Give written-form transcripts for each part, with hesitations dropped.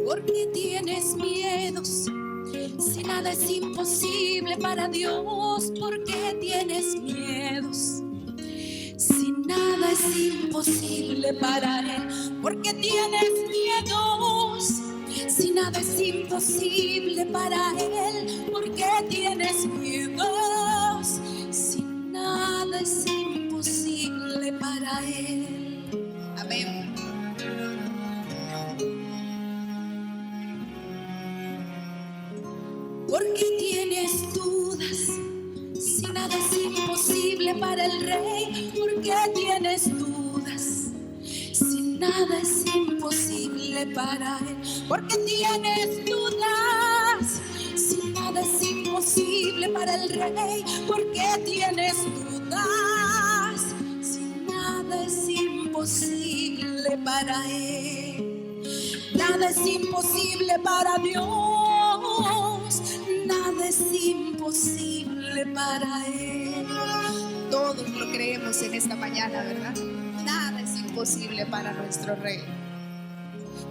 ¿Por qué tienes miedos? Si nada es imposible para Dios, ¿por qué tienes miedos? Si nada es imposible para Él, ¿por qué tienes miedos? Si nada es imposible para Él, ¿por qué tienes miedos? Si nada es imposible para Él. Amén. ¿Por qué tienes dudas? Si nada es imposible para el Rey, ¿por qué tienes dudas? Si nada es imposible para Él, ¿por qué tienes dudas? Si nada es imposible para el Rey, ¿por qué tienes dudas? Si nada es imposible para Él, nada es imposible para Dios. Nada es imposible para Él. Todos lo creemos en esta mañana, ¿verdad? Nada es imposible para nuestro Rey.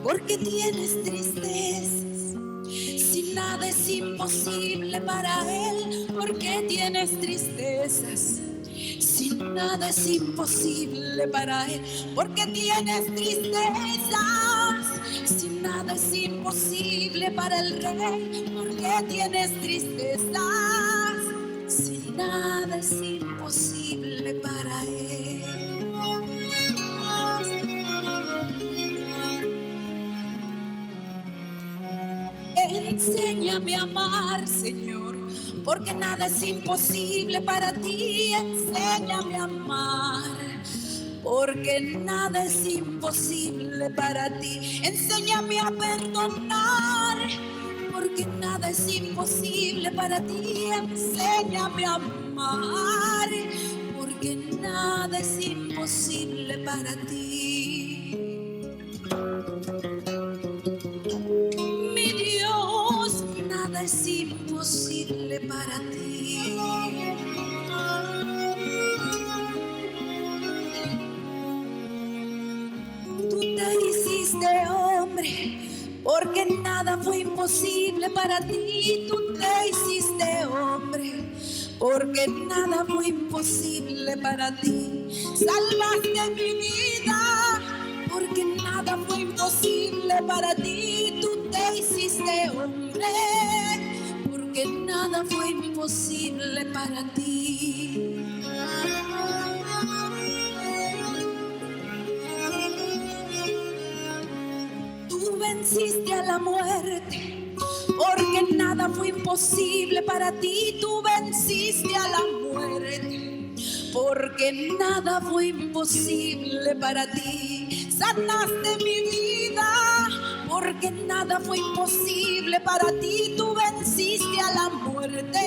¿Por qué tienes tristezas? Si nada es imposible para Él, ¿por qué tienes tristezas? Si nada es imposible para Él, ¿por qué tienes tristezas? Si nada es imposible para el Rey, ¿por qué tienes tristezas? Si nada es imposible para Él. Enséñame a amar, Señor, porque nada es imposible para ti. Enséñame a amar, porque nada es imposible para ti. Enséñame a perdonar, porque nada es imposible para ti. Enséñame a amar, porque nada es imposible para ti. Mi Dios, nada es imposible para ti. Tú te hiciste hombre, porque nada fue imposible para ti. Tú te hiciste hombre, porque nada fue imposible para ti. Salvaste mi vida, porque nada fue imposible para ti. Tú te hiciste hombre, porque nada fue imposible para ti. Tú venciste a la muerte, porque nada fue imposible para ti. Tú venciste a la muerte, porque nada fue imposible para ti. Sanaste mi vida, porque nada fue imposible para ti. Tú venciste a la muerte,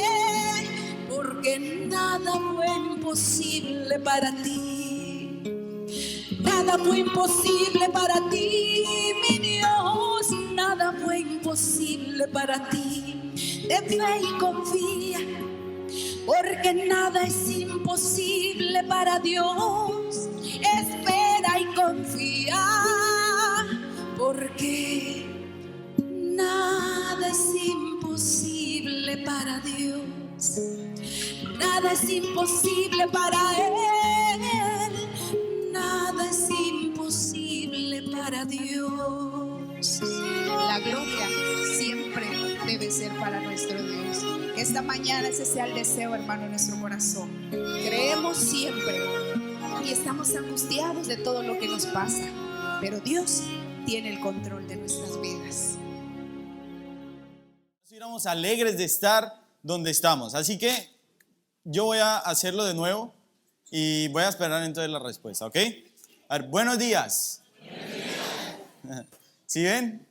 porque nada fue imposible para ti. Nada fue imposible para ti, mi Dios. Nada fue imposible para ti. Ten fe y confía, porque nada es imposible para Dios. Espera y confía, porque nada es imposible para Dios. Nada es imposible para Él. Nada es imposible para Dios. La gloria siempre debe ser para nuestro Dios. Esta mañana ese sea el deseo, hermano, en nuestro corazón. Creemos siempre y estamos angustiados de todo lo que nos pasa, pero Dios tiene el control de nuestras vidas. Estamos alegres de estar donde estamos, así que yo voy a hacerlo de nuevo y voy a esperar entonces la respuesta, ¿ok? A ver, buenos días. ¿Sí ven?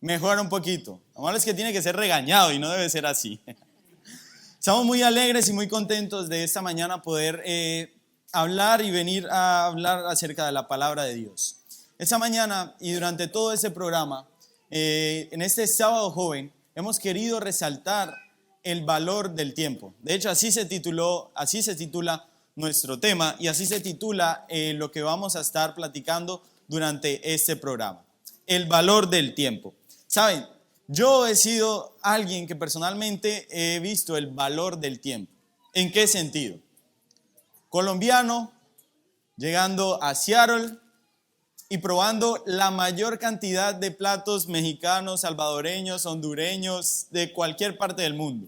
Mejora un poquito. Lo malo es que tiene que ser regañado y no debe ser así. Estamos muy alegres y muy contentos de esta mañana poder hablar y venir a hablar acerca de la palabra de Dios. esta mañana y durante todo este programa, en este sábado joven, hemos querido resaltar el valor del tiempo. De hecho, así se titula nuestro tema y así se titula lo que vamos a estar platicando durante este programa. El valor del tiempo. Saben, yo he sido alguien que personalmente he visto el valor del tiempo. ¿En qué sentido? Colombiano, llegando a Seattle y probando la mayor cantidad de platos mexicanos, salvadoreños, hondureños, de cualquier parte del mundo.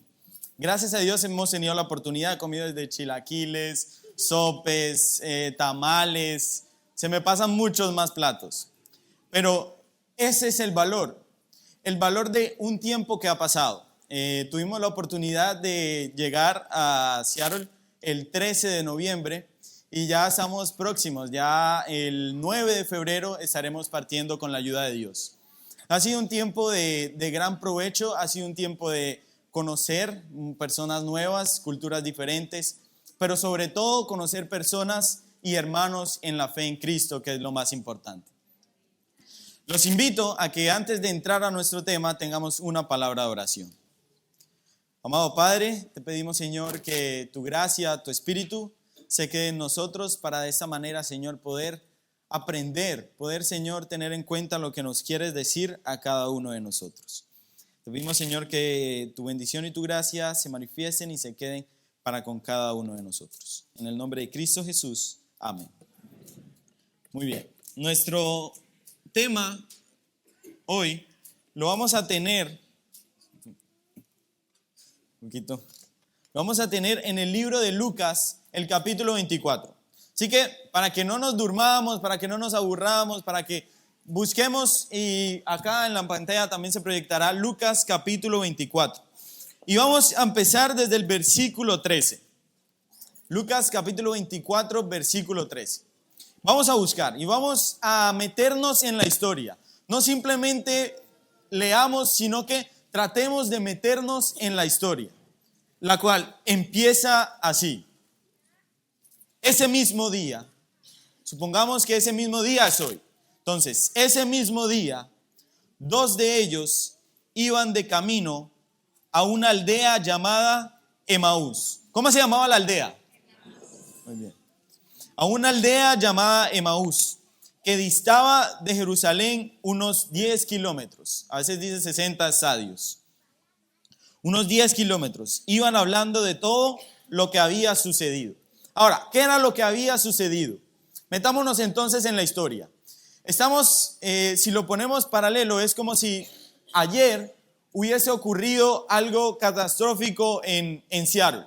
Gracias a Dios hemos tenido la oportunidad de comer desde chilaquiles, sopes, tamales, se me pasan muchos más platos. Pero ese es el valor de un tiempo que ha pasado. Tuvimos la oportunidad de llegar a Seattle el 13 de noviembre y ya estamos próximos, ya el 9 de febrero estaremos partiendo con la ayuda de Dios. Ha sido un tiempo de gran provecho, ha sido un tiempo de conocer personas nuevas, culturas diferentes, pero sobre todo conocer personas y hermanos en la fe en Cristo, que es lo más importante. Los invito a que antes de entrar a nuestro tema tengamos una palabra de oración. Amado Padre, te pedimos, Señor, que tu gracia, tu Espíritu se quede en nosotros para de esta manera, Señor, poder aprender, poder, Señor, tener en cuenta lo que nos quieres decir a cada uno de nosotros. Te pedimos, Señor, que tu bendición y tu gracia se manifiesten y se queden para con cada uno de nosotros. En el nombre de Cristo Jesús, amén. Muy bien, nuestro tema hoy lo vamos a tener lo vamos a tener en el libro de Lucas, el capítulo 24. Así que para que no nos durmamos, para que no nos aburramos, para que busquemos, y acá en la pantalla también se proyectará Lucas capítulo 24. Y vamos a empezar desde el versículo 13. Lucas capítulo 24, versículo 13. Vamos a buscar y vamos a meternos en la historia. No simplemente leamos, sino que tratemos de meternos en la historia, la cual empieza así. Ese mismo día, supongamos que ese mismo día es hoy. Entonces, ese mismo día, dos de ellos iban de camino a una aldea llamada Emaús. ¿Cómo se llamaba la aldea? Muy bien. A una aldea llamada Emaús, que distaba de Jerusalén unos 10 kilómetros. A veces dice 60 estadios. Unos 10 kilómetros. Iban hablando de todo lo que había sucedido. Ahora, ¿qué era lo que había sucedido? Metámonos entonces en la historia. Estamos, si lo ponemos paralelo, es como si ayer hubiese ocurrido algo catastrófico en Seattle.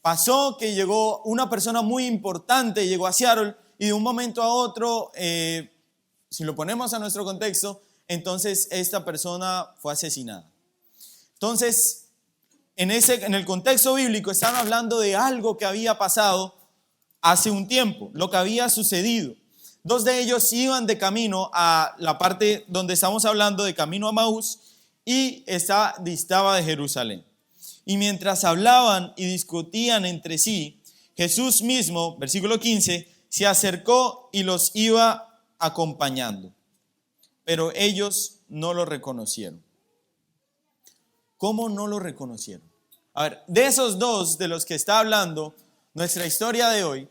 Pasó que llegó una persona muy importante, llegó a Seattle y de un momento a otro, si lo ponemos a nuestro contexto, entonces esta persona fue asesinada. Entonces, en el contexto bíblico están hablando de algo que había pasado hace un tiempo, lo que había sucedido. Dos de ellos iban de camino a la parte donde estamos hablando, de camino a Emaús, y distaba de Jerusalén. Y mientras hablaban y discutían entre sí, Jesús mismo, versículo 15, se acercó y los iba acompañando. Pero ellos no lo reconocieron. ¿Cómo no lo reconocieron? A ver, de esos dos de los que está hablando nuestra historia de hoy,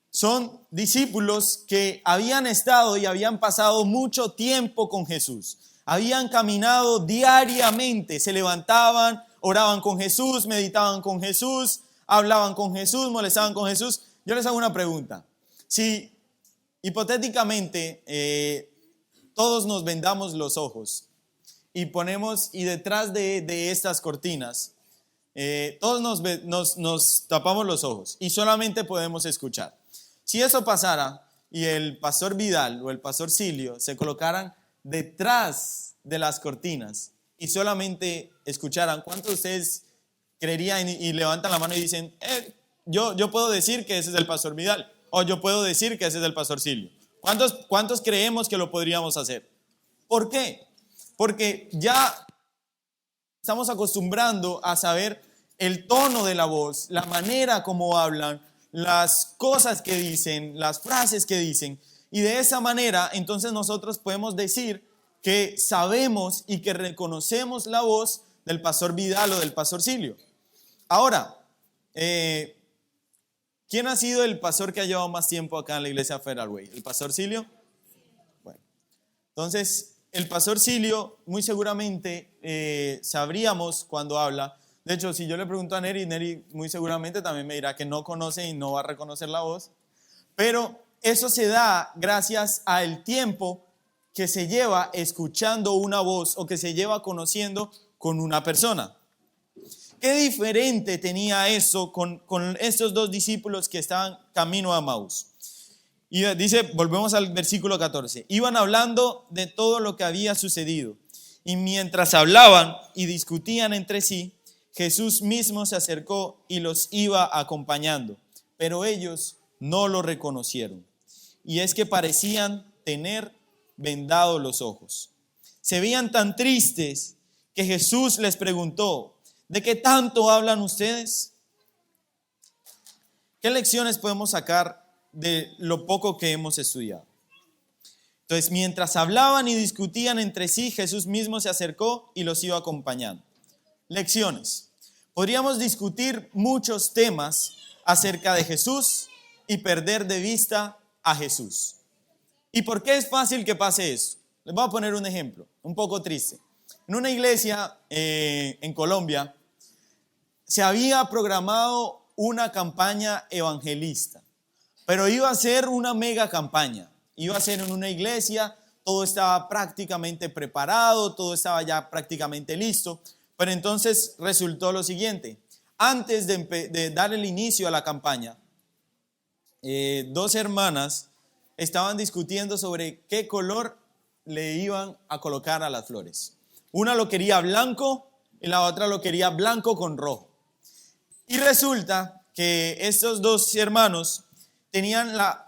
son discípulos que habían estado y habían pasado mucho tiempo con Jesús. Habían caminado diariamente, se levantaban, oraban con Jesús, meditaban con Jesús, hablaban con Jesús, molestaban con Jesús. Yo les hago una pregunta. Si hipotéticamente todos nos vendamos los ojos y detrás de estas cortinas, todos nos tapamos los ojos y solamente podemos escuchar. Si eso pasara y el pastor Vidal o el pastor Silio se colocaran detrás de las cortinas y solamente escucharan, ¿cuántos de ustedes creerían y levantan la mano y dicen, yo puedo decir que ese es el pastor Vidal, o yo puedo decir que ese es el pastor Silio? ¿Cuántos creemos que lo podríamos hacer? ¿Por qué? Porque ya estamos acostumbrando a saber el tono de la voz, la manera como hablan, las cosas que dicen, las frases que dicen. Y de esa manera, entonces nosotros podemos decir que sabemos y que reconocemos la voz del pastor Vidal o del pastor Silio. Ahora, ¿quién ha sido el pastor que ha llevado más tiempo acá en la iglesia Federal Way? ¿El pastor Silio? Bueno, entonces el pastor Silio muy seguramente sabríamos cuando habla. De hecho, si yo le pregunto a Neri muy seguramente también me dirá que no conoce y no va a reconocer la voz. Pero eso se da gracias al tiempo que se lleva escuchando una voz o que se lleva conociendo con una persona. ¿Qué diferente tenía eso con estos dos discípulos que estaban camino a Emaús? Y dice, volvemos al versículo 14. Iban hablando de todo lo que había sucedido. Y mientras hablaban y discutían entre sí, Jesús mismo se acercó y los iba acompañando. Pero ellos no lo reconocieron. Y es que parecían tener vendados los ojos. Se veían tan tristes que Jesús les preguntó, ¿de qué tanto hablan ustedes? ¿Qué lecciones podemos sacar de lo poco que hemos estudiado? Entonces, mientras hablaban y discutían entre sí, Jesús mismo se acercó y los iba acompañando. Lecciones. Podríamos discutir muchos temas acerca de Jesús y perder de vista a Jesús. ¿Y por qué es fácil que pase eso? Les voy a poner un ejemplo, un poco triste. En una iglesia en Colombia se había programado una campaña evangelista, pero iba a ser una mega campaña. Iba a ser en una iglesia, todo estaba prácticamente preparado, todo estaba ya prácticamente listo. Pero entonces resultó lo siguiente: antes de dar el inicio a la campaña, dos hermanas estaban discutiendo sobre qué color le iban a colocar a las flores. Una lo quería blanco y la otra lo quería blanco con rojo. Y resulta que estos dos hermanos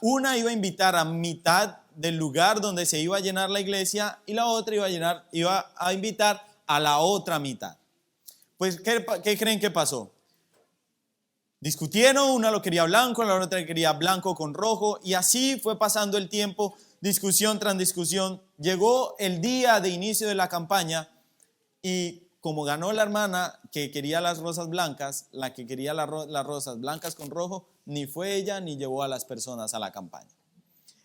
una iba a invitar a mitad del lugar donde se iba a llenar la iglesia y la otra iba a invitar a la otra mitad. Pues, ¿qué creen que pasó? Discutieron, una lo quería blanco, la otra quería blanco con rojo, y así fue pasando el tiempo, discusión tras discusión. Llegó el día de inicio de la campaña y como ganó la hermana que quería las rosas blancas, la que quería las rosas blancas con rojo, ni fue ella ni llevó a las personas a la campaña.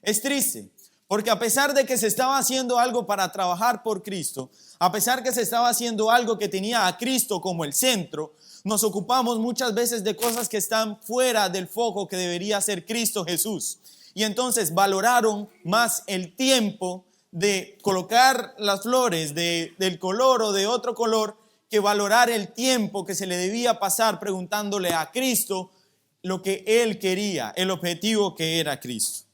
Es triste, porque a pesar de que se estaba haciendo algo para trabajar por Cristo, a pesar que se estaba haciendo algo que tenía a Cristo como el centro, nos ocupamos muchas veces de cosas que están fuera del foco que debería ser Cristo Jesús. Y entonces valoraron más el tiempo de colocar las flores del color o de otro color que valorar el tiempo que se le debía pasar preguntándole a Cristo lo que Él quería, el objetivo que era Cristo.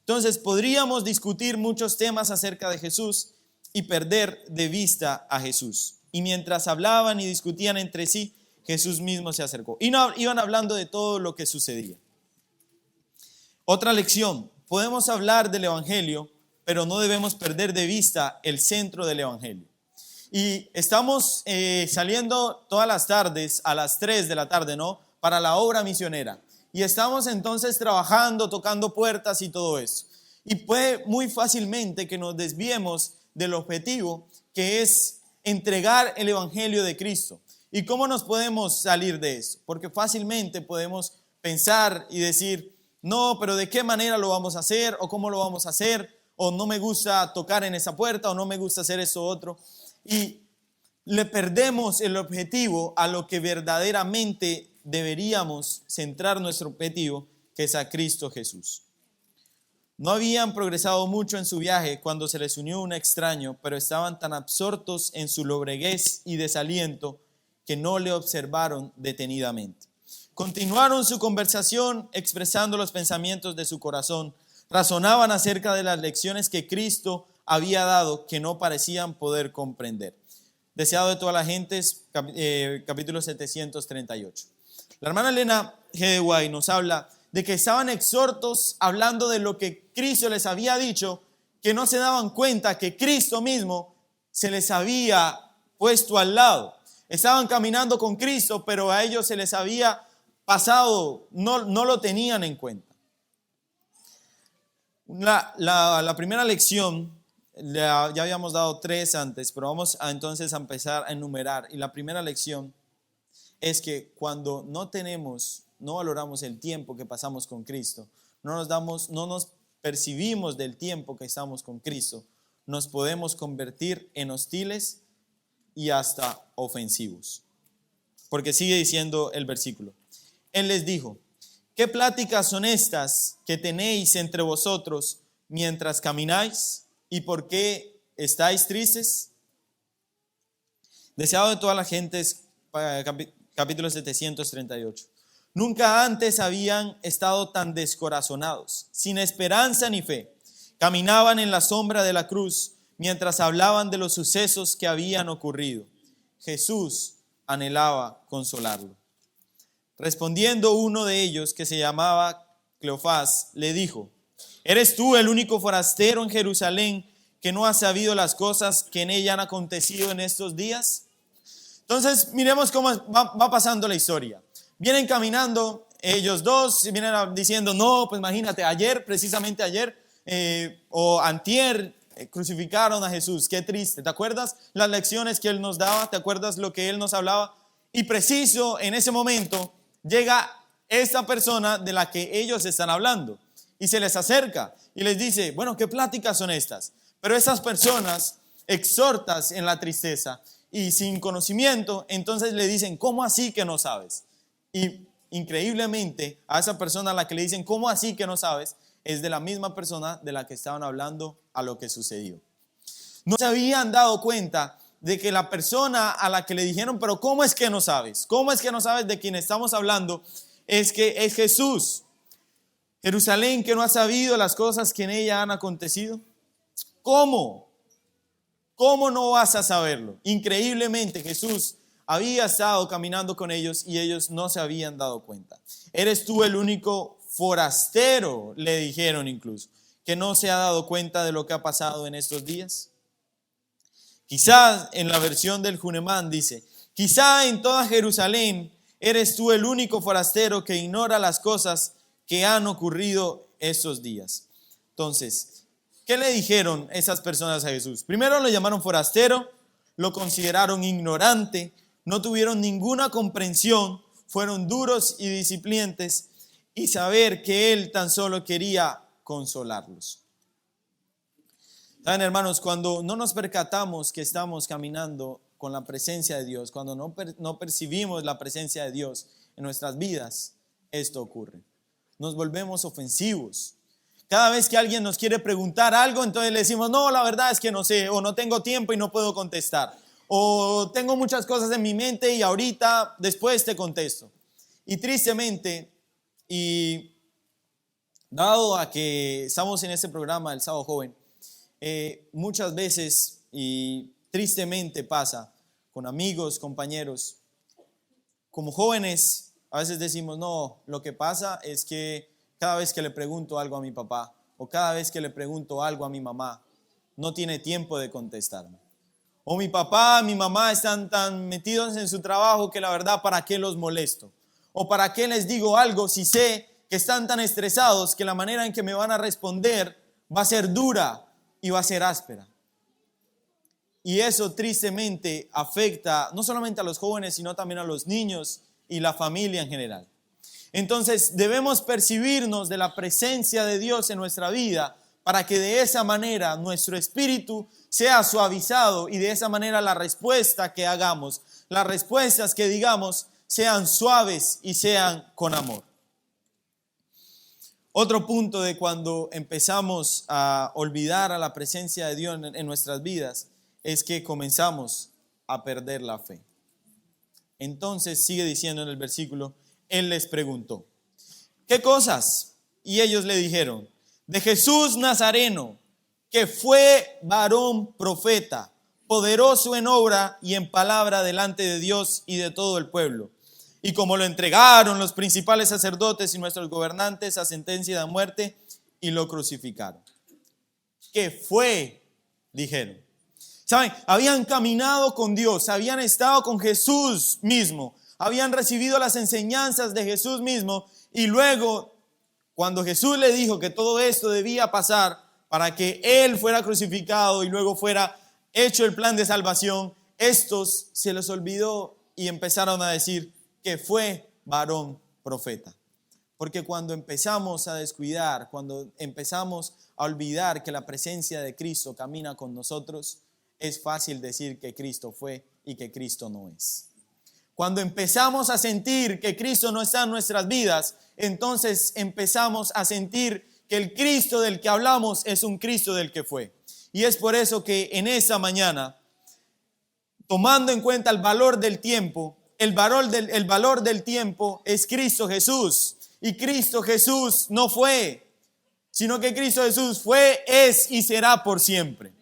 Entonces podríamos discutir muchos temas acerca de Jesús y perder de vista a Jesús. Y mientras hablaban y discutían entre sí, Jesús mismo se acercó. Y no, iban hablando de todo lo que sucedía. Otra lección: podemos hablar del Evangelio, pero no debemos perder de vista el centro del Evangelio. Y estamos saliendo todas las tardes a las 3 de la tarde, ¿no? Para la obra misionera. Y estamos entonces trabajando, tocando puertas y todo eso. Y puede muy fácilmente que nos desviemos del objetivo, que es entregar el Evangelio de Cristo. ¿Y cómo nos podemos salir de eso? Porque fácilmente podemos pensar y decir, no, pero ¿de qué manera lo vamos a hacer? ¿O cómo lo vamos a hacer? O no me gusta tocar en esa puerta, o no me gusta hacer eso otro. Y le perdemos el objetivo a lo que verdaderamente deberíamos centrar nuestro objetivo, que es a Cristo Jesús. No habían progresado mucho en su viaje cuando se les unió un extraño, pero estaban tan absortos en su lobreguez y desaliento que no le observaron detenidamente. Continuaron su conversación expresando los pensamientos de su corazón. Razonaban acerca de las lecciones que Cristo había dado que no parecían poder comprender. Deseado de todas las gentes, capítulo 738. La hermana Elena G. White nos habla de que estaban exhortos hablando de lo que Cristo les había dicho, que no se daban cuenta que Cristo mismo se les había puesto al lado. Estaban caminando con Cristo, pero a ellos se les había pasado, no lo tenían en cuenta. La primera lección, ya habíamos dado 3 antes, pero vamos entonces a empezar a enumerar. Y la primera lección es que cuando no valoramos el tiempo que pasamos con Cristo, no nos percibimos del tiempo que estamos con Cristo, nos podemos convertir en hostiles y hasta ofensivos. Porque sigue diciendo el versículo. Él les dijo: ¿qué pláticas son estas que tenéis entre vosotros mientras camináis? ¿Y por qué estáis tristes? Deseado de toda la gente es capítulo 738. Nunca antes habían estado tan descorazonados, sin esperanza ni fe. Caminaban en la sombra de la cruz mientras hablaban de los sucesos que habían ocurrido. Jesús anhelaba consolarlo. Respondiendo uno de ellos, que se llamaba Cleofás, le dijo: ¿eres tú el único forastero en Jerusalén que no ha sabido las cosas que en ella han acontecido en estos días? Entonces miremos cómo va pasando la historia. Vienen caminando ellos dos, vienen diciendo: no, pues imagínate, precisamente ayer o antier, crucificaron a Jesús. Qué triste. ¿Te acuerdas las lecciones que Él nos daba? ¿Te acuerdas lo que Él nos hablaba? Y preciso en ese momento llega esta persona de la que ellos están hablando y se les acerca y les dice: bueno, ¿qué pláticas son estas? Pero estas personas, exhortas en la tristeza y sin conocimiento, entonces le dicen: ¿cómo así que no sabes? Y increíblemente a esa persona a la que le dicen: ¿cómo así que no sabes?, es de la misma persona de la que estaban hablando a lo que sucedió. No se habían dado cuenta de que la persona a la que le dijeron: pero ¿cómo es que no sabes? ¿Cómo es que no sabes de quién estamos hablando? Es que es Jesús. Jerusalén, que no ha sabido las cosas que en ella han acontecido. ¿Cómo? ¿Cómo no vas a saberlo? Increíblemente Jesús había estado caminando con ellos y ellos no se habían dado cuenta. ¿Eres tú el único forastero?, le dijeron incluso, que no se ha dado cuenta de lo que ha pasado en estos días. Quizás en la versión del Junemán dice: quizá en toda Jerusalén eres tú el único forastero que ignora las cosas que han ocurrido estos días. Entonces, ¿qué le dijeron esas personas a Jesús? Primero lo llamaron forastero, lo consideraron ignorante, no tuvieron ninguna comprensión, fueron duros y displicentes, y saber que Él tan solo quería consolarlos. Saben, hermanos, cuando no nos percatamos que estamos caminando con la presencia de Dios, cuando no percibimos la presencia de Dios en nuestras vidas, esto ocurre. Nos volvemos ofensivos. Cada vez que alguien nos quiere preguntar algo, entonces le decimos: no, la verdad es que no sé, o no tengo tiempo y no puedo contestar, o tengo muchas cosas en mi mente y ahorita después te contesto. Y tristemente, y dado a que estamos en este programa, el Sábado Joven, muchas veces y tristemente pasa con amigos, compañeros, como jóvenes, a veces decimos: no, lo que pasa es que cada vez que le pregunto algo a mi papá o cada vez que le pregunto algo a mi mamá, no tiene tiempo de contestarme. O mi papá, mi mamá están tan metidos en su trabajo que la verdad, ¿para qué los molesto? O ¿para qué les digo algo si sé que están tan estresados que la manera en que me van a responder va a ser dura y va a ser áspera? Y eso tristemente afecta no solamente a los jóvenes, sino también a los niños y la familia en general. Entonces debemos percibirnos de la presencia de Dios en nuestra vida para que de esa manera nuestro espíritu sea suavizado y de esa manera la respuesta que hagamos, las respuestas que digamos, sean suaves y sean con amor. Otro punto de cuando empezamos a olvidar a la presencia de Dios en nuestras vidas es que comenzamos a perder la fe. Entonces sigue diciendo en el versículo: Él les preguntó: ¿qué cosas? Y ellos le dijeron: de Jesús Nazareno, que fue varón profeta, poderoso en obra y en palabra delante de Dios y de todo el pueblo. Y como lo entregaron los principales sacerdotes y nuestros gobernantes a sentencia de muerte, y lo crucificaron. ¿Qué fue? Dijeron. ¿Saben? Habían caminado con Dios, habían estado con Jesús mismo, habían recibido las enseñanzas de Jesús mismo, y luego Cuando Jesús le dijo que todo esto debía pasar para que Él fuera crucificado y luego fuera hecho el plan de salvación, estos se les olvidó y empezaron a decir que fue varón profeta. Porque cuando empezamos a descuidar, cuando empezamos a olvidar que la presencia de Cristo camina con nosotros, es fácil decir que Cristo fue y que Cristo no es. Cuando empezamos a sentir que Cristo no está en nuestras vidas, entonces empezamos a sentir que el Cristo del que hablamos es un Cristo del que fue. Y es por eso que en esta mañana, tomando en cuenta el valor del tiempo, el valor del tiempo es Cristo Jesús. Y Cristo Jesús no fue, sino que Cristo Jesús fue, es y será por siempre.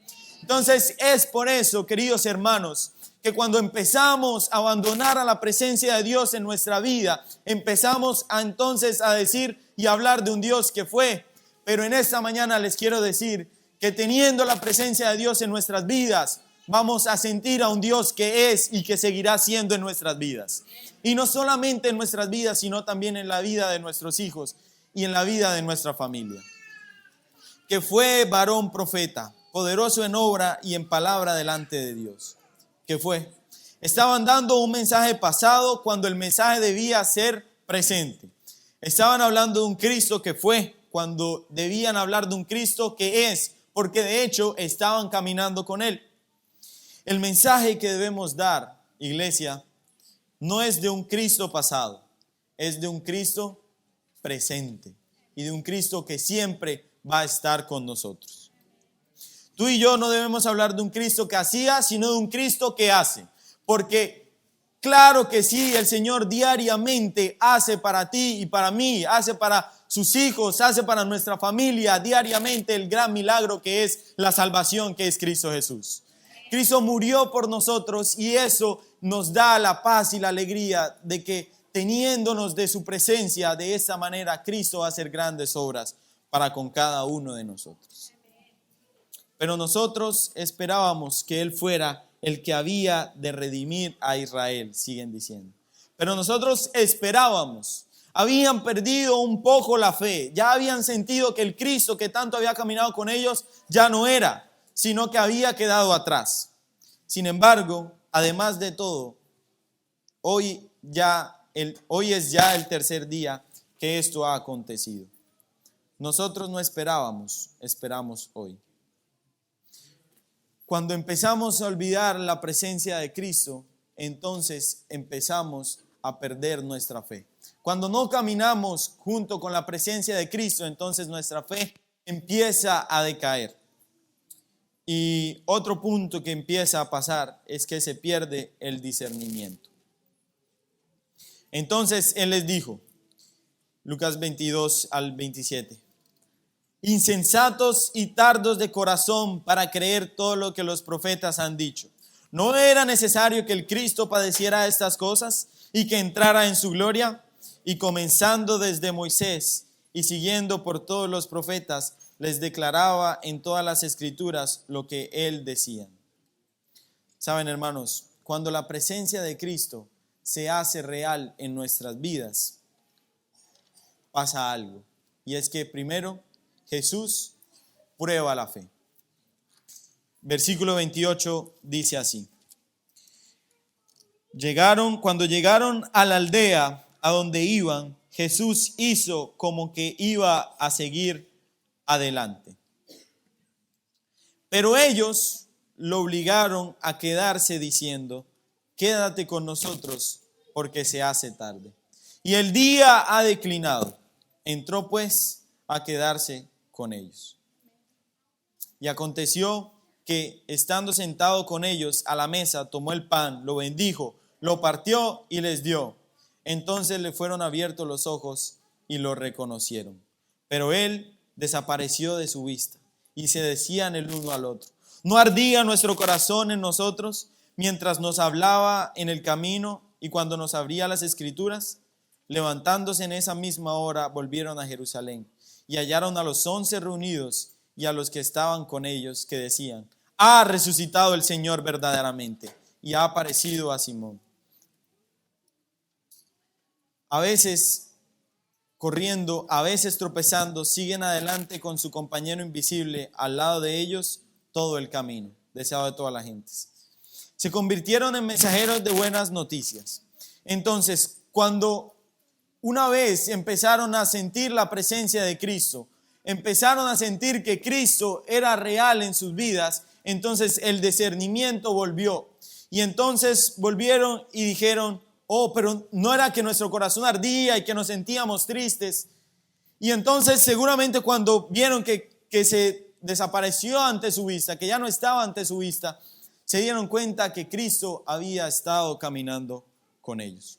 Entonces es por eso, queridos hermanos, que cuando empezamos a abandonar a la presencia de Dios en nuestra vida, empezamos entonces a decir y hablar de un Dios que fue. Pero en esta mañana les quiero decir que teniendo la presencia de Dios en nuestras vidas, vamos a sentir a un Dios que es y que seguirá siendo en nuestras vidas. Y no solamente en nuestras vidas, sino también en la vida de nuestros hijos y en la vida de nuestra familia. Que fue varón profeta, poderoso en obra y en palabra delante de Dios. Que fue. Estaban dando un mensaje pasado cuando el mensaje debía ser presente. Estaban hablando de un Cristo que fue cuando debían hablar de un Cristo que es, porque de hecho estaban caminando con Él. El mensaje que debemos dar, iglesia, no es de un Cristo pasado, es de un Cristo presente y de un Cristo que siempre va a estar con nosotros. Tú y yo no debemos hablar de un Cristo que hacía, sino de un Cristo que hace. Porque claro que sí, el Señor diariamente hace para ti y para mí, hace para sus hijos, hace para nuestra familia diariamente el gran milagro que es la salvación, que es Cristo Jesús. Cristo murió por nosotros y eso nos da la paz y la alegría de que teniéndonos de su presencia, de esa manera Cristo va a hacer grandes obras para con cada uno de nosotros. Pero nosotros esperábamos que Él fuera el que había de redimir a Israel, siguen diciendo. Pero nosotros esperábamos, habían perdido un poco la fe, ya habían sentido que el Cristo que tanto había caminado con ellos ya no era, sino que había quedado atrás. Sin embargo, además de todo, hoy es ya el tercer día que esto ha acontecido. Nosotros no esperábamos, esperamos hoy. Cuando empezamos a olvidar la presencia de Cristo, entonces empezamos a perder nuestra fe. Cuando no caminamos junto con la presencia de Cristo, entonces nuestra fe empieza a decaer. Y otro punto que empieza a pasar es que se pierde el discernimiento. Entonces Él les dijo, Lucas 22 al 27, insensatos y tardos de corazón para creer todo lo que los profetas han dicho. ¿No era necesario que el Cristo padeciera estas cosas y que entrara en su gloria? Y comenzando desde Moisés y siguiendo por todos los profetas, les declaraba en todas las escrituras lo que Él decía. Saben, hermanos, cuando la presencia de Cristo se hace real en nuestras vidas, pasa algo. Y es que primero, Jesús prueba la fe. Versículo 28 dice así. Cuando llegaron a la aldea a donde iban, Jesús hizo como que iba a seguir adelante. Pero ellos lo obligaron a quedarse diciendo, quédate con nosotros porque se hace tarde. Y el día ha declinado. Entró pues a quedarse con ellos. Y aconteció que estando sentado con ellos a la mesa, tomó el pan, lo bendijo, lo partió y les dio. Entonces le fueron abiertos los ojos y lo reconocieron. Pero él desapareció de su vista y se decían el uno al otro, ¿no ardía nuestro corazón en nosotros mientras nos hablaba en el camino y cuando nos abría las escrituras? Levantándose en esa misma hora, volvieron a Jerusalén y hallaron a los 11 reunidos y a los que estaban con ellos, que decían, ha resucitado el Señor verdaderamente y ha aparecido a Simón. A veces corriendo, a veces tropezando, siguen adelante con su compañero invisible al lado de ellos todo el camino, deseado de todas las gentes. Se convirtieron en mensajeros de buenas noticias. Entonces, cuando una vez empezaron a sentir la presencia de Cristo, empezaron a sentir que Cristo era real en sus vidas, entonces el discernimiento volvió. Y entonces volvieron y dijeron, oh, pero no era que nuestro corazón ardía y que nos sentíamos tristes. Y entonces seguramente cuando vieron que se desapareció ante su vista, que ya no estaba ante su vista, se dieron cuenta que Cristo había estado caminando con ellos.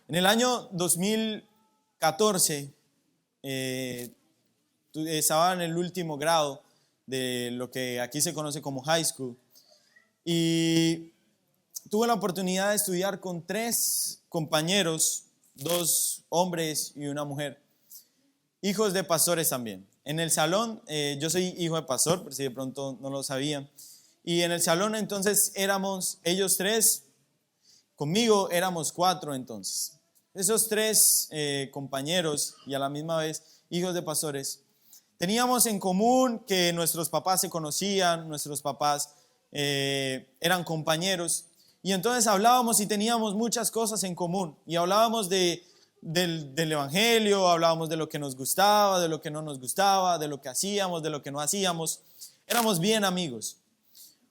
En el año 2014, estaba en el último grado de lo que aquí se conoce como high school, y tuve la oportunidad de estudiar con 3 compañeros, 2 hombres y una mujer, hijos de pastores también. En el salón, yo soy hijo de pastor, por si de pronto no lo sabían, y en el salón entonces éramos ellos 3, conmigo éramos 4 entonces. Esos 3 compañeros y a la misma vez hijos de pastores, teníamos en común que nuestros papás se conocían, nuestros papás eran compañeros, y entonces hablábamos y teníamos muchas cosas en común, y hablábamos del evangelio, hablábamos de lo que nos gustaba, de lo que no nos gustaba, de lo que hacíamos, de lo que no hacíamos. Éramos bien amigos.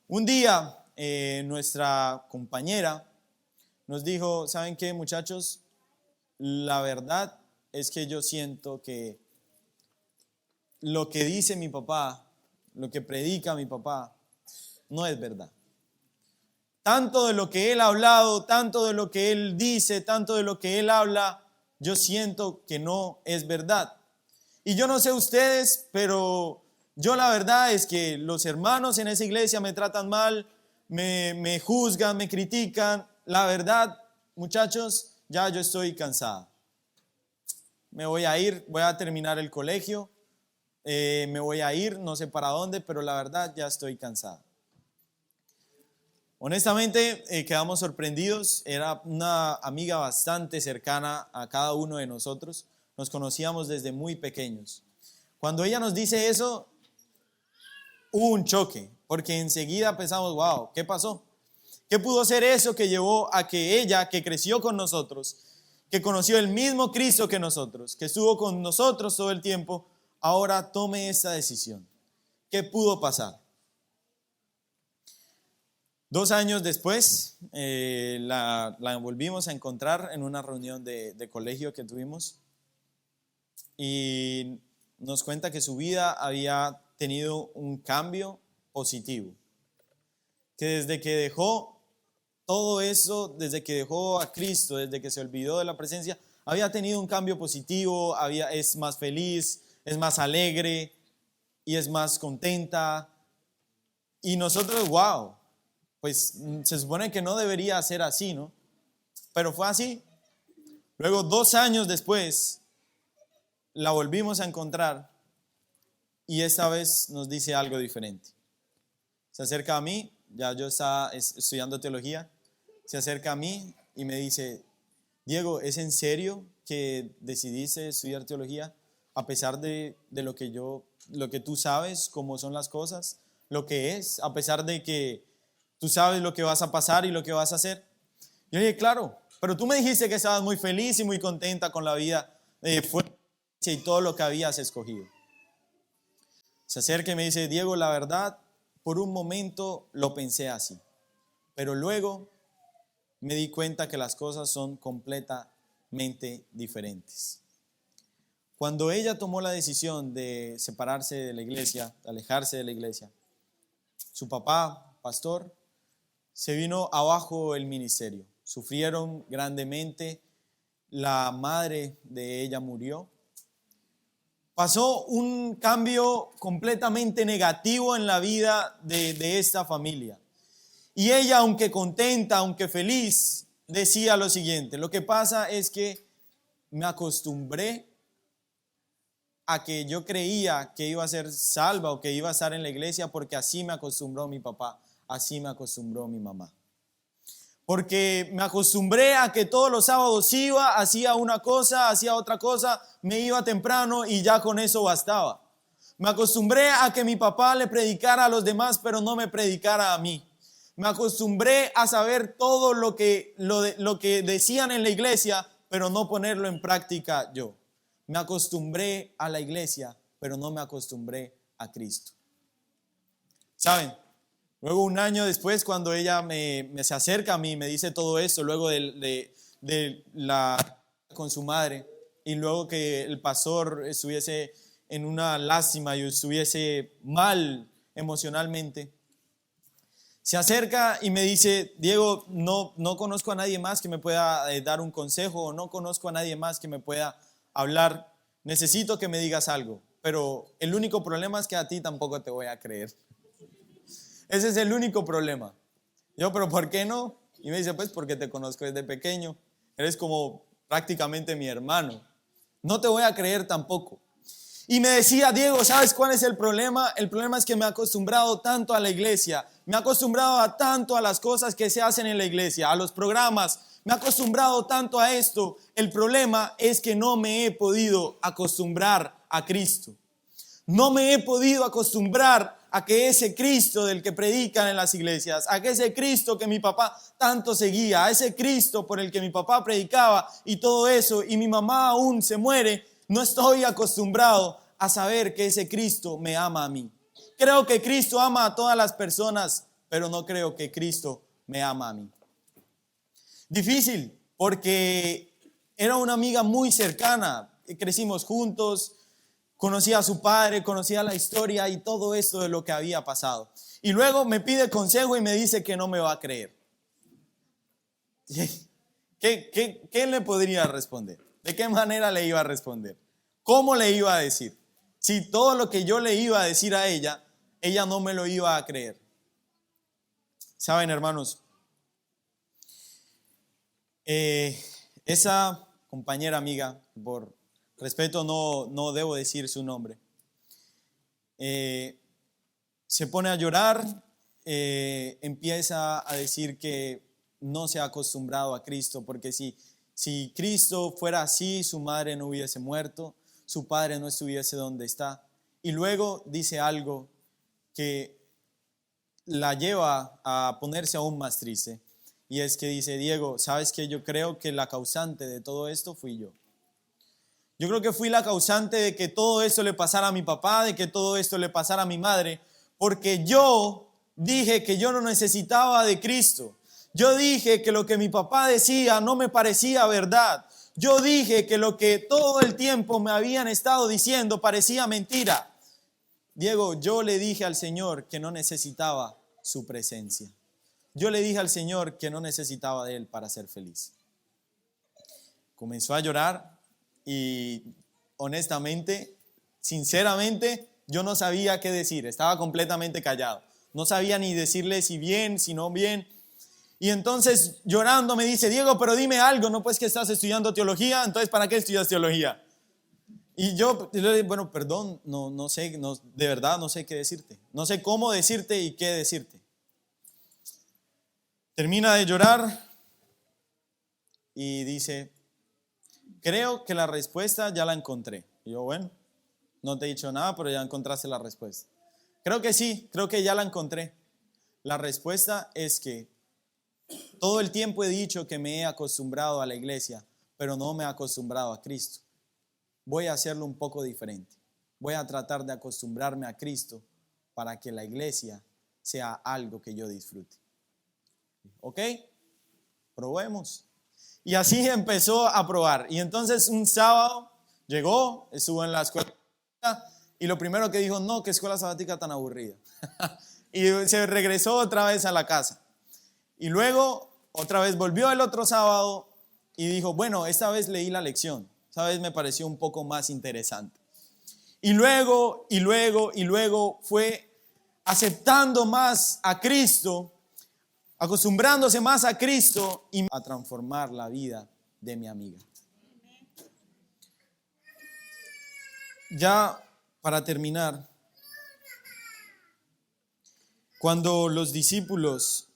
Un día nuestra compañera nos dijo, ¿saben qué, muchachos? La verdad es que yo siento que lo que dice mi papá, lo que predica mi papá, no es verdad. Tanto de lo que él ha hablado, tanto de lo que él dice, tanto de lo que él habla, yo siento que no es verdad. Y yo no sé ustedes, pero yo la verdad es que los hermanos en esa iglesia me tratan mal, me juzgan, me critican. La verdad, muchachos, ya yo estoy cansada. Me voy a ir, voy a terminar el colegio, me voy a ir, no sé para dónde, pero la verdad ya estoy cansada. Honestamente, quedamos sorprendidos. Era una amiga bastante cercana a cada uno de nosotros. Nos conocíamos desde muy pequeños. Cuando ella nos dice eso, hubo un choque, porque enseguida pensamos, wow, ¿qué pasó? ¿Qué pudo ser eso que llevó a que ella, que creció con nosotros, que conoció el mismo Cristo que nosotros, que estuvo con nosotros todo el tiempo, ahora tome esta decisión? ¿Qué pudo pasar? 2 años después, la volvimos a encontrar en una reunión de colegio que tuvimos, y nos cuenta que su vida había tenido un cambio positivo, que desde que dejó todo eso, desde que dejó a Cristo, desde que se olvidó de la presencia, había tenido un cambio positivo, es más feliz, es más alegre y es más contenta. Y nosotros, wow, pues se supone que no debería ser así, ¿no? Pero fue así. Luego, 2 años después, la volvimos a encontrar y esta vez nos dice algo diferente. Se acerca a mí, ya yo estaba estudiando teología, se acerca a mí y me dice, Diego, ¿es en serio que decidiste estudiar teología a pesar de lo que tú sabes, cómo son las cosas, lo que es, a pesar de que tú sabes lo que vas a pasar y lo que vas a hacer? Yo le dije, claro, pero tú me dijiste que estabas muy feliz y muy contenta con la vida y todo lo que habías escogido. Se acerca y me dice, Diego, la verdad, por un momento lo pensé así, pero luego me di cuenta que las cosas son completamente diferentes. Cuando ella tomó la decisión de separarse de la iglesia, de alejarse de la iglesia, su papá, pastor, se vino abajo el ministerio. Sufrieron grandemente, la madre de ella murió. Pasó un cambio completamente negativo en la vida de esta familia. Y ella, aunque contenta, aunque feliz, decía lo siguiente: lo que pasa es que me acostumbré a que yo creía que iba a ser salva o que iba a estar en la iglesia porque así me acostumbró mi papá, así me acostumbró mi mamá. porque me acostumbré a que todos los sábados iba, hacía una cosa, hacía otra cosa, me iba temprano y ya con eso bastaba. Me acostumbré a que mi papá le predicara a los demás, pero no me predicara a mí. Me acostumbré a saber todo lo que decían en la iglesia, pero no ponerlo en práctica yo. Me acostumbré a la iglesia, pero no me acostumbré a Cristo. ¿Saben? Luego un año después, cuando ella se acerca a mí, me dice todo eso, luego con su madre, y luego que el pastor estuviese en una lástima y estuviese mal emocionalmente, se acerca y me dice: Diego, no conozco a nadie más que me pueda dar un consejo, o no conozco a nadie más que me pueda hablar. Necesito que me digas algo, pero el único problema es que a ti tampoco te voy a creer. Ese es el único problema. Yo, pero ¿por qué no? Y me dice: pues porque te conozco desde pequeño. Eres como prácticamente mi hermano. No te voy a creer tampoco. Y me decía: Diego, ¿sabes cuál es el problema? El problema es que me he acostumbrado tanto a la iglesia. Me he acostumbrado tanto a las cosas que se hacen en la iglesia, a los programas. Me he acostumbrado tanto a esto. El problema es que no me he podido acostumbrar a Cristo. No me he podido acostumbrar a que ese Cristo del que predican en las iglesias, a que ese Cristo que mi papá tanto seguía, a ese Cristo por el que mi papá predicaba y todo eso, y mi mamá aún se muere, no estoy acostumbrado a saber que ese Cristo me ama a mí. Creo que Cristo ama a todas las personas, pero no creo que Cristo me ama a mí. Difícil, porque era una amiga muy cercana, crecimos juntos. Conocía a su padre, conocía la historia y todo esto de lo que había pasado. Y luego me pide consejo y me dice que no me va a creer. ¿Qué le podría responder? ¿De qué manera le iba a responder? ¿Cómo le iba a decir? Si todo lo que yo le iba a decir a ella, ella no me lo iba a creer. Saben, hermanos, esa compañera amiga, por respeto no debo decir su nombre, se pone a llorar, empieza a decir que no se ha acostumbrado a Cristo, porque si Cristo fuera así, su madre no hubiese muerto, su padre no estuviese donde está. Y luego dice algo que la lleva a ponerse aún más triste, y es que dice: Diego, ¿sabes qué? Yo creo que la causante de todo esto fui yo. Yo creo que fui la causante de que todo esto le pasara a mi papá, de que todo esto le pasara a mi madre, porque yo dije que yo no necesitaba de Cristo. Yo dije que lo que mi papá decía no me parecía verdad. Yo dije que lo que todo el tiempo me habían estado diciendo parecía mentira. Diego, yo le dije al Señor que no necesitaba su presencia. Yo le dije al Señor que no necesitaba de Él para ser feliz. Comenzó a llorar. Y honestamente, sinceramente, yo no sabía qué decir. Estaba completamente callado. No sabía ni decirle si bien, si no bien. Y entonces llorando me dice: Diego, pero dime algo, ¿no? Pues que estás estudiando teología, entonces ¿para qué estudias teología? Y yo le digo: bueno, perdón, no sé, de verdad no sé qué decirte. No sé cómo decirte y qué decirte. Termina de llorar y dice: creo que la respuesta ya la encontré. Y yo: bueno, no te he dicho nada, pero ya encontraste la respuesta. Creo que sí, creo que ya la encontré. La respuesta es que todo el tiempo he dicho que me he acostumbrado a la iglesia, pero no me he acostumbrado a Cristo. Voy a hacerlo un poco diferente. Voy a tratar de acostumbrarme a Cristo para que la iglesia sea algo que yo disfrute. ¿Ok? Probemos. Y así empezó a probar. Y entonces un sábado llegó, estuvo en la escuela y lo primero que dijo: no, qué escuela sabática tan aburrida. Y se regresó otra vez a la casa. Y luego otra vez volvió el otro sábado y dijo: bueno, esta vez leí la lección. Esta vez me pareció un poco más interesante. Y luego fue aceptando más a Cristo, acostumbrándose más a Cristo y a transformar la vida de mi amiga. Ya para terminar, cuando los discípulos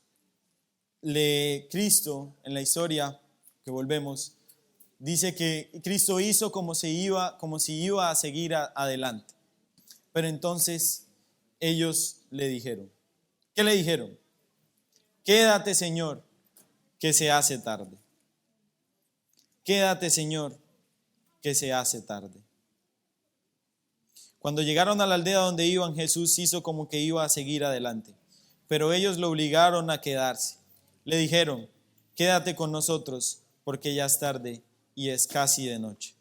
Cristo, en la historia que volvemos, dice que Cristo hizo como si iba a seguir adelante. Pero entonces ellos le dijeron, ¿qué le dijeron? Quédate, Señor, que se hace tarde. Quédate, Señor, que se hace tarde. Cuando llegaron a la aldea donde iban, Jesús hizo como que iba a seguir adelante, pero ellos lo obligaron a quedarse. Le dijeron, quédate con nosotros, porque ya es tarde y es casi de noche.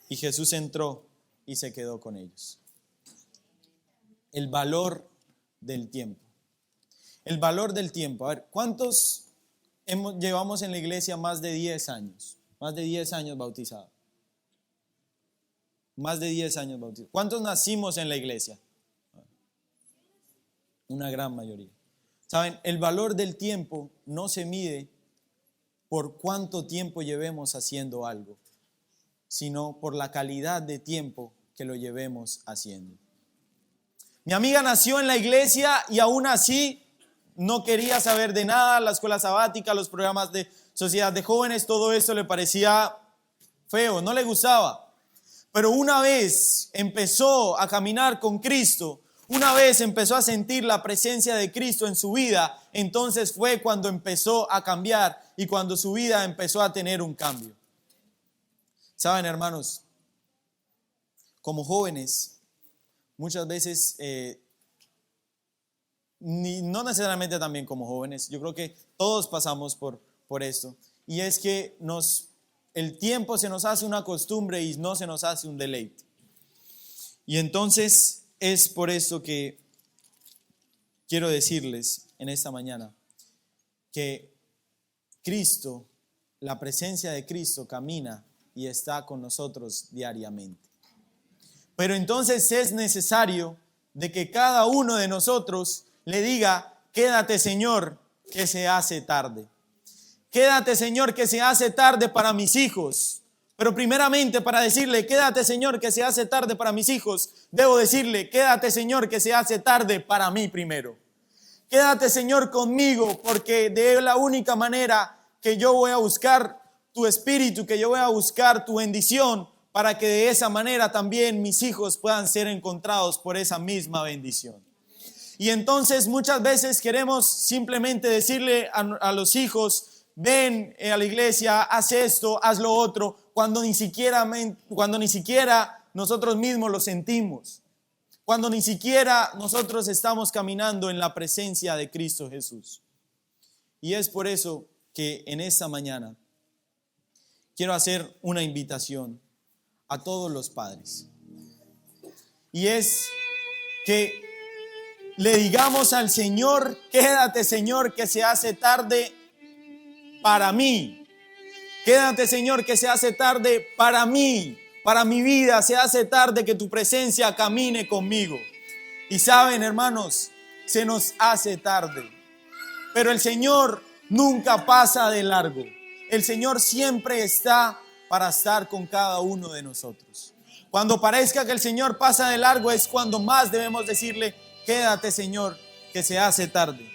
Y Jesús entró y se quedó con ellos. El valor del tiempo. El valor del tiempo. A ver, ¿cuántos llevamos en la iglesia más de 10 años? Más de 10 años bautizados. Más de 10 años bautizados. ¿Cuántos nacimos en la iglesia? Una gran mayoría. ¿Saben? El valor del tiempo no se mide por cuánto tiempo llevemos haciendo algo, sino por la calidad de tiempo que lo llevemos haciendo. Mi amiga nació en la iglesia y aún así no quería saber de nada, la escuela sabática, los programas de sociedad de jóvenes, todo eso le parecía feo, no le gustaba. Pero una vez empezó a caminar con Cristo, una vez empezó a sentir la presencia de Cristo en su vida, entonces fue cuando empezó a cambiar y cuando su vida empezó a tener un cambio. Saben, hermanos, como jóvenes, muchas veces, no necesariamente también como jóvenes, yo creo que todos pasamos por esto, y es que el tiempo se nos hace una costumbre y no se nos hace un deleite. Y entonces es por eso que quiero decirles en esta mañana que Cristo, la presencia de Cristo camina y está con nosotros diariamente. Pero entonces es necesario de que cada uno de nosotros le diga, quédate, Señor, que se hace tarde. Quédate, Señor, que se hace tarde para mis hijos. Pero primeramente, para decirle, quédate, Señor, que se hace tarde para mis hijos, debo decirle, quédate, Señor, que se hace tarde para mí primero. Quédate, Señor, conmigo, porque de la única manera que yo voy a buscar tu espíritu, que yo voy a buscar tu bendición, para que de esa manera también mis hijos puedan ser encontrados por esa misma bendición. Y entonces muchas veces queremos simplemente decirle a los hijos, ven a la iglesia, haz esto, haz lo otro, cuando ni siquiera nosotros mismos lo sentimos, cuando ni siquiera nosotros estamos caminando en la presencia de Cristo Jesús. Y es por eso que en esta mañana quiero hacer una invitación a todos los padres. Y es que le digamos al Señor, quédate, Señor, que se hace tarde para mí. Quédate, Señor, que se hace tarde para mí, para mi vida. Se hace tarde que tu presencia camine conmigo. Y saben, hermanos, se nos hace tarde. Pero el Señor nunca pasa de largo. El Señor siempre está para estar con cada uno de nosotros. Cuando parezca que el Señor pasa de largo es cuando más debemos decirle, quédate, Señor, que se hace tarde.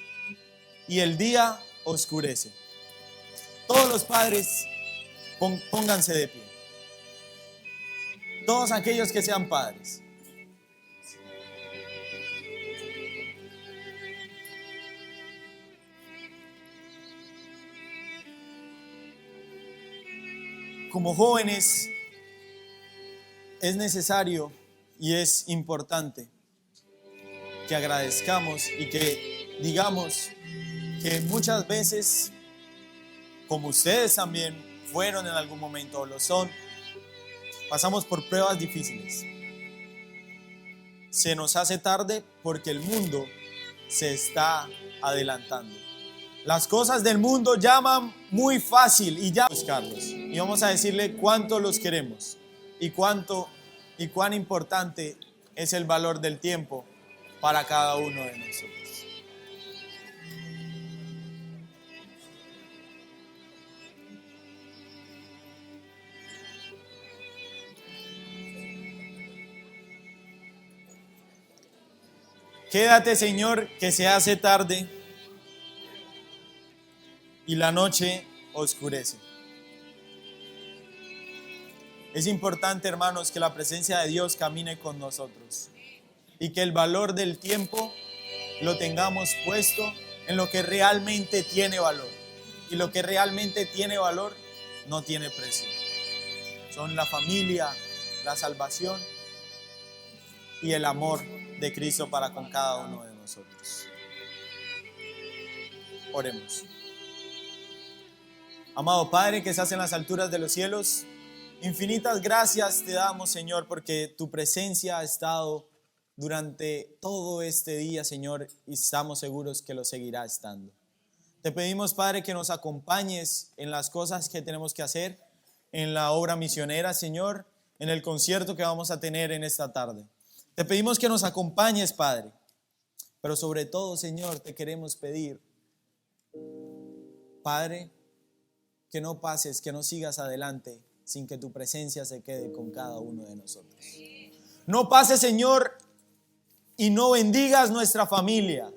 Y el día oscurece. Todos los padres, pónganse de pie. Todos aquellos que sean padres. Como jóvenes, es necesario y es importante que agradezcamos y que digamos que muchas veces, como ustedes también fueron en algún momento o lo son, pasamos por pruebas difíciles. Se nos hace tarde porque el mundo se está adelantando. Las cosas del mundo llaman muy fácil y ya buscarlos. Y vamos a decirle cuánto los queremos y cuán importante es el valor del tiempo para cada uno de nosotros. Quédate, Señor, que se hace tarde. y la noche oscurece. Es importante, hermanos, que la presencia de Dios camine con nosotros y que el valor del tiempo lo tengamos puesto en lo que realmente tiene valor. Y lo que realmente tiene valor no tiene precio. Son la familia, la salvación y el amor de Cristo para con cada uno de nosotros. Oremos. Amado Padre que estás en las alturas de los cielos, infinitas gracias te damos, Señor, porque tu presencia ha estado durante todo este día, Señor, y estamos seguros que lo seguirá estando. Te pedimos, Padre, que nos acompañes en las cosas que tenemos que hacer, en la obra misionera, Señor, en el concierto que vamos a tener en esta tarde. Te pedimos que nos acompañes, Padre, pero sobre todo, Señor, te queremos pedir, Padre, que no pases, que no sigas adelante sin que tu presencia se quede con cada uno de nosotros. No pases, Señor, y no bendigas nuestra familia.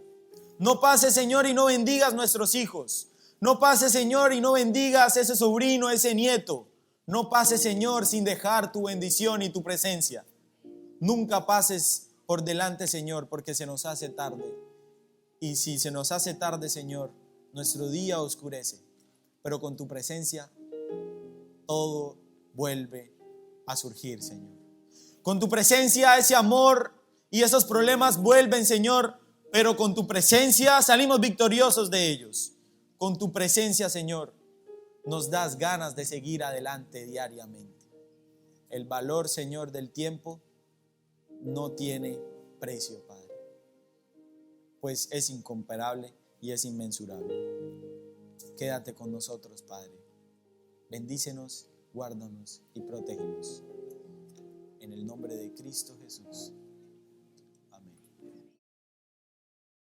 No pases, Señor, y no bendigas nuestros hijos. No pases, Señor, y no bendigas ese sobrino, ese nieto. No pases, Señor, sin dejar tu bendición y tu presencia. Nunca pases por delante, Señor, porque se nos hace tarde. Y si se nos hace tarde, Señor, nuestro día oscurece. Pero con tu presencia todo vuelve a surgir, Señor. Con tu presencia ese amor y esos problemas vuelven, Señor, pero con tu presencia salimos victoriosos de ellos. Con tu presencia, Señor, nos das ganas de seguir adelante diariamente. El valor, Señor, del tiempo no tiene precio, Padre, pues es incomparable y es inmensurable. Quédate con nosotros, Padre. Bendícenos, guárdanos y protégenos. En el nombre de Cristo Jesús.